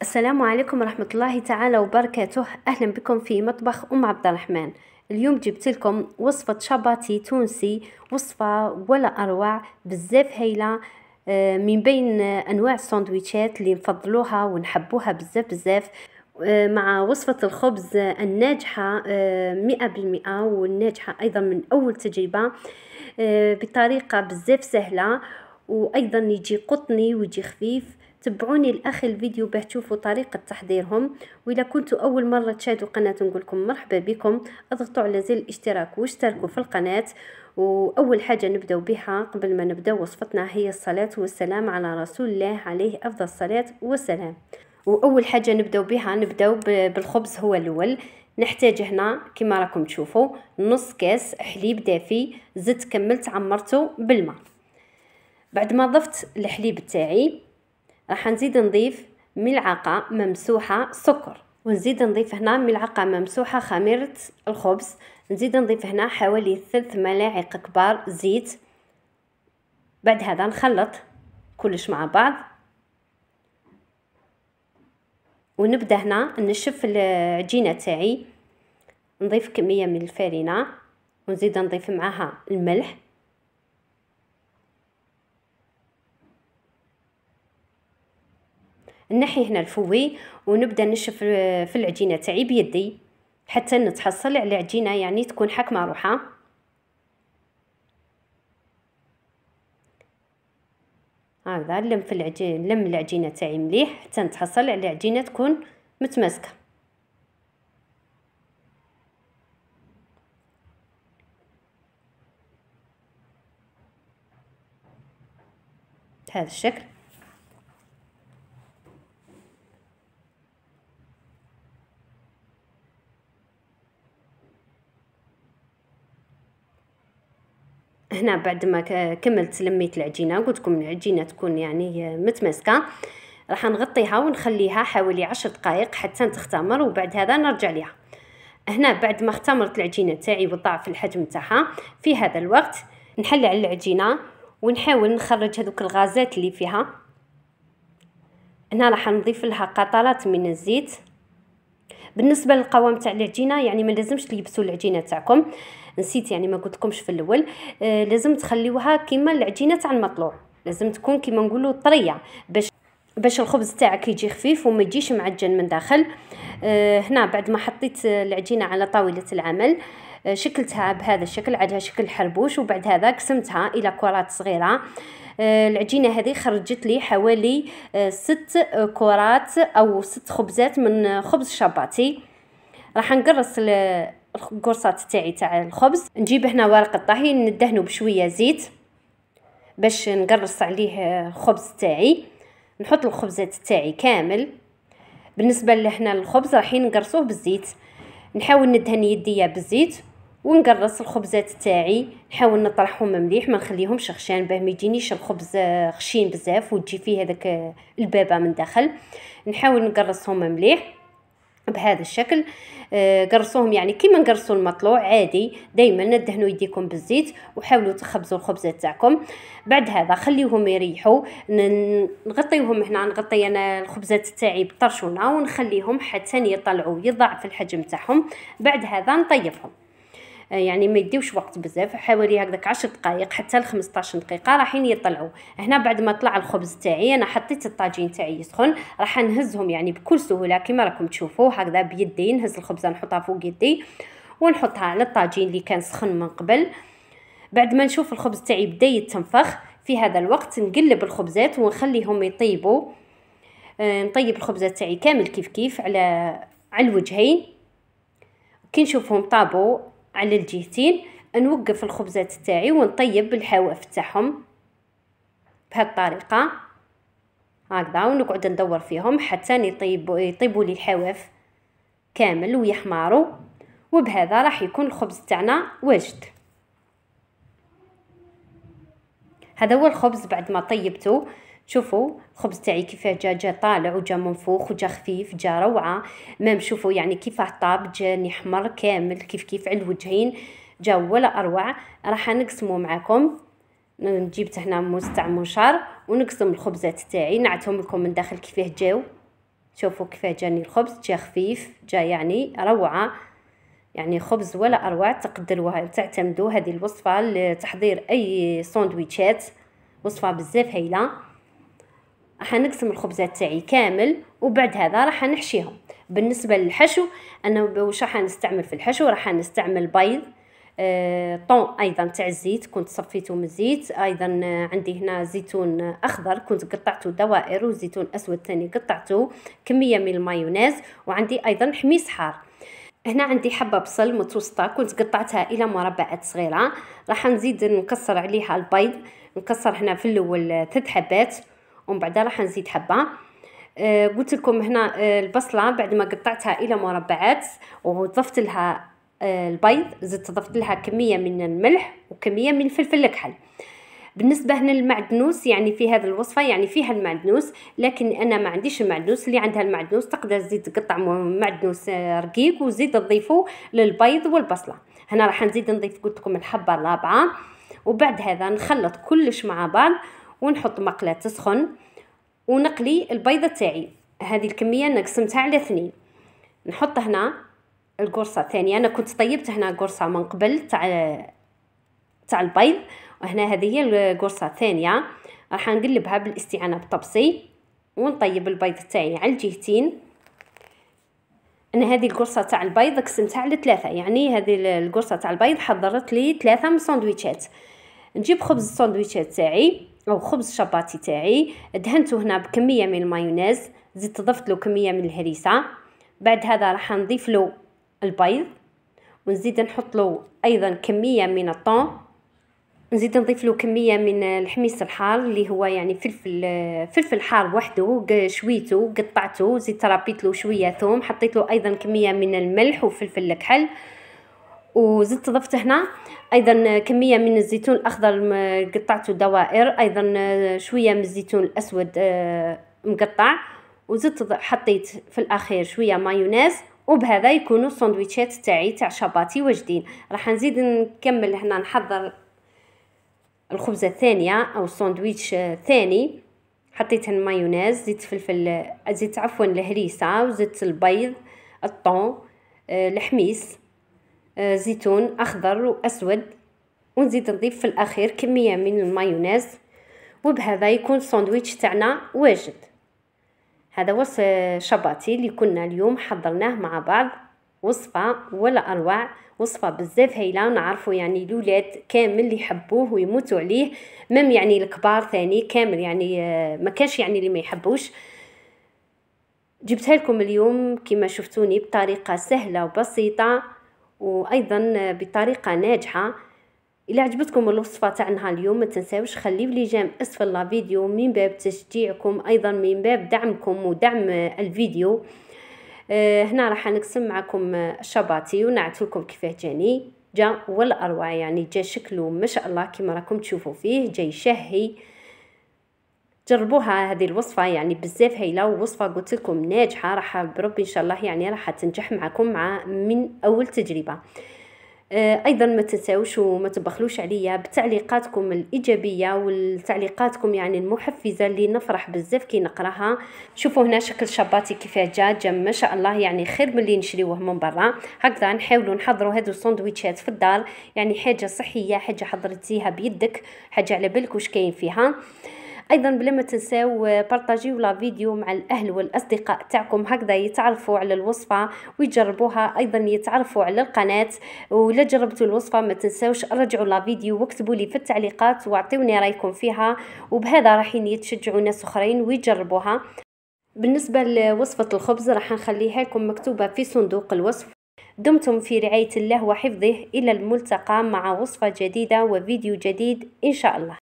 السلام عليكم ورحمة الله تعالى وبركاته. أهلا بكم في مطبخ أم عبد الرحمن. اليوم جبت لكم وصفة شاباتي تونسي، وصفة ولا أروع، بزاف هايلة، من بين أنواع الساندويتشات اللي نفضلوها ونحبوها بزاف مع وصفة الخبز الناجحة 100% والناجحة أيضا من أول تجربة، بطريقة بزاف سهلة، وأيضا يجي قطني ويجي خفيف. تبعوني لآخر الفيديو باه تشوفوا طريقة تحضيرهم. وإذا كنتوا أول مرة تشاهدوا قناة نقولكم مرحبا بكم، اضغطوا على زر الاشتراك واشتركوا في القناة. وأول حاجة نبدأ بها قبل ما نبدأ وصفتنا هي الصلاة والسلام على رسول الله عليه أفضل الصلاة والسلام. وأول حاجة نبدأ بها بالخبز. هو الأول نحتاج هنا كما راكم تشوفوا نص كاس حليب دافي، زدت كملت عمرته بالماء. بعد ما ضفت الحليب تاعي راح نزيد نضيف ملعقة ممسوحة سكر، ونزيد نضيف هنا ملعقة ممسوحة خميرة الخبز، نزيد نضيف هنا حوالي 3 ملاعق كبار زيت. بعد هذا نخلط كلش مع بعض، ونبدأ هنا نشف العجينة تاعي. نضيف كمية من الفارينة ونزيد نضيف معها الملح، نحي هنا الفوي ونبدا نشف في العجينه تاعي بيدي حتى نتحصل على عجينه يعني تكون حكمه روحها. هذا لم العجينه تاعي مليح حتى نتحصل على عجينه تكون متماسكه. بهذا الشكل. هنا بعد ما كملت لميت العجينه، قلت لكم العجينه تكون يعني متماسكه، راح نغطيها ونخليها حوالي 10 دقائق حتى تختمر، وبعد هذا نرجع لها. هنا بعد ما اختمرت العجينه تاعي وضاعف الحجم تاعها، في هذا الوقت نحل على العجينه ونحاول نخرج هذوك الغازات اللي فيها. هنا راح نضيف لها قطرات من الزيت. بالنسبه للقوام تاع العجينه يعني ما لازمش تلبسوا العجينه تاعكم، نسيت يعني ما قلت لكمش في الاول، لازم تخليوها كيما العجينه تاع المطلوع، لازم تكون كيما نقولوا طريه باش الخبز تاعك يجي خفيف وما يجيش معجن من داخل. هنا بعد ما حطيت العجينه على طاوله العمل، شكلتها بهذا الشكل، عادها شكل حربوش، وبعد هذا قسمتها الى كرات صغيره. العجينه هذه خرجت لي حوالي 6 كرات او 6 خبزات من خبز شاباتي. راح نقرص القرصات تاع الخبز. نجيب هنا ورق الطهي ندهنه بشويه زيت باش نقرص عليه الخبز تاعي. نحط الخبزات تاعي كامل. بالنسبه لهنا الخبز رايحين نقرصوه بالزيت، نحاول ندهن يديا بالزيت ونقرص الخبزات تاعي، نحاول نطرحهم مليح ما نخليهمش خشان باه ما يجينيش الخبز خشين بزاف وتجي فيه هذاك البابه من داخل. نحاول نقرصهم مليح بهذا الشكل. قرصوهم يعني كيما نقرصوا المطلوع عادي، دائما ندهنوا يديكم بالزيت وحاولوا تخبزوا الخبزات تاعكم. بعد هذا خليوهم يريحوا، نغطيوهم. هنا نغطي انا الخبزات تاعي بطرشونه ونخليهم حتى يطلعوا يضاعف الحجم تاعهم. بعد هذا نطيبهم، يعني ما يديوش وقت بزاف، حوالي هكذاك 10 دقائق حتى ل 15 دقيقه راحين يطلعوا. هنا بعد ما طلع الخبز تاعي انا حطيت الطاجين تاعي يسخن، راح نهزهم يعني بكل سهوله كما راكم تشوفوا هكذا بيدي. نهز الخبزه نحطها فوق يدي ونحطها على الطاجين اللي كان سخن من قبل. بعد ما نشوف الخبز تاعي بدا يتنفخ، في هذا الوقت نقلب الخبزات ونخليهم يطيبوا. نطيب الخبزات تاعي كامل كيف على الوجهين. كي نشوفهم طابوا على الجهتين نوقف الخبزات تاعي ونطيب الحواف تاعهم بهذه الطريقه هكذا، ونقعد ندور فيهم حتى يطيبوا لي الحواف كامل ويحمروا. وبهذا راح يكون الخبز تاعنا واجد. هذا هو الخبز بعد ما طيبته. شوفوا الخبز تاعي كيفاه جا طالع وجا منفوخ وجا خفيف، جا روعه. مام شوفوا يعني كيفاه طاب، جاني حمر كامل كيف على الوجهين، جا ولا اروع. راح نقسمه معكم. جبت هنا موس تاع منشار ونقسم الخبزات تاعي، نعتهم لكم من داخل كيفاه جاو. شوفوا كيفاه جاني الخبز، جا خفيف، جا يعني روعه، يعني خبز ولا اروع. تقدروها تعتمدوا هذه الوصفه لتحضير اي ساندويتشات، وصفه بزاف هايله. راح نقسم الخبزات تاعي كامل وبعد هذا راح نحشيهم. بالنسبه للحشو انا واش راح نستعمل في الحشو؟ راح نستعمل بيض، طون ايضا تاع الزيت كنت صفيته من الزيت، ايضا عندي هنا زيتون اخضر كنت قطعته دوائر، وزيتون اسود ثاني قطعته، كميه من المايونيز، وعندي ايضا حميص حار. هنا عندي حبه بصل متوسطه كنت قطعتها الى مربعات صغيره. راح نزيد نكسر عليها البيض، نكسر هنا في الاول 3 حبات ومن بعد راح نزيد حبه. قلت لكم هنا البصله بعد ما قطعتها الى مربعات وضفت لها البيض، زدت ضفت لها كميه من الملح وكميه من الفلفل الكحل. بالنسبه هنا للمعدنوس، يعني في هذه الوصفه يعني فيها المعدنوس، لكن انا ما عنديش المعدنوس. اللي عندها المعدنوس تقدر تزيد تقطع معدنوس رقيق وزيد تضيفه للبيض والبصله. هنا راح نزيد نضيف قلت لكم الحبه الرابعه، وبعد هذا نخلط كلش مع بعض ونحط مقله تسخن ونقلي البيضه تاعي. هذه الكميه انا قسمتها على 2. نحط هنا القرصه الثانيه، انا كنت طيبت هنا قرصه من قبل تاع البيض، وهنا هذه هي القرصه الثانيه. راح نقلبها بالاستعانه بطبسي ونطيب البيض تاعي على الجهتين. انا هذه القرصه تاع البيض قسمتها على 3، يعني هذه القرصه تاع البيض حضرت لي 3 من ساندويتشات. نجيب خبز الساندويتشات تاعي او خبز شاباتي تاعي، دهنته هنا بكميه من المايونيز، زدت ضفت له كميه من الهريسه. بعد هذا راح نضيف له البيض ونزيد نحط له ايضا كميه من الطون، نزيد نضيف له كميه من الحميص الحار اللي هو يعني فلفل حار وحده شويته قطعته، زيد ربيت له شويه ثوم، حطيت له ايضا كميه من الملح وفلفل الكحل، وزدت ضفت هنا ايضا كميه من الزيتون الاخضر قطعته دوائر، ايضا شويه من الزيتون الاسود مقطع، وزدت حطيت في الاخير شويه مايونيز. وبهذا يكونوا الساندويتشات تاعي تاع شاباتي واجدين. راح نزيد نكمل هنا نحضر الخبزه الثانيه او الساندويتش الثاني. حطيت المايونيز، زيت فلفل، زيت عفوا الهريسه، وزدت البيض، الطون، الحميص، زيتون اخضر واسود، ونزيد نضيف في الاخير كميه من المايونيز. وبهذا يكون الساندويتش تاعنا واجد. هذا هو شاباتي اللي كنا اليوم حضرناه مع بعض، وصفه ولا اروع، وصفه بزاف هايله، ونعرفوا يعني الاولاد كامل يحبوه ويموتوا عليه، مم يعني الكبار ثاني كامل يعني ما كانش يعني اللي ما يحبوش. جبتها لكم اليوم كما شفتوني بطريقه سهله وبسيطه وايضا بطريقه ناجحه. إلا عجبتكم الوصفه تاعنا اليوم ما تنساوش خليوا لي جيم اسفل الفيديو من باب تشجيعكم، ايضا من باب دعمكم ودعم الفيديو. هنا راح نقسم معكم الشاباتي ونعت لكم كيفاه جا ولا اروع، يعني جا شكله ما شاء الله كما راكم تشوفوا فيه، جاي شهي. جربوها هذه الوصفه يعني بزاف هايله، ووصفه قلت لكم ناجحه، راح بربي ان شاء الله يعني راح تنجح معكم من اول تجربه. ايضا ما تنساوش وما تبخلوش عليا بتعليقاتكم الايجابيه والتعليقاتكم يعني المحفزه اللي نفرح بزاف كي نقراها. شوفوا هنا شكل شاباتي كيفاه جا ما شاء الله، يعني خير من اللي نشريوه من برا. هكذا نحاولوا نحضروا هذو الساندويتشات في الدار، يعني حاجه صحيه، حاجه حضرتيها بيدك، حاجه على بالك واش كاين فيها. ايضا بلا ما تنساو بارطاجيو لا فيديو مع الاهل والاصدقاء تاعكم، هكذا يتعرفوا على الوصفه ويجربوها، ايضا يتعرفوا على القناه. ولا جربتوا الوصفه ما تنساوش رجعوا لا فيديو واكتبوا لي في التعليقات واعطوني رايكم فيها، وبهذا راح يتشجعوا ناس اخرين ويجربوها. بالنسبه لوصفه الخبز راح نخليها لكم مكتوبه في صندوق الوصف. دمتم في رعايه الله وحفظه، الى الملتقى مع وصفه جديده وفيديو جديد ان شاء الله.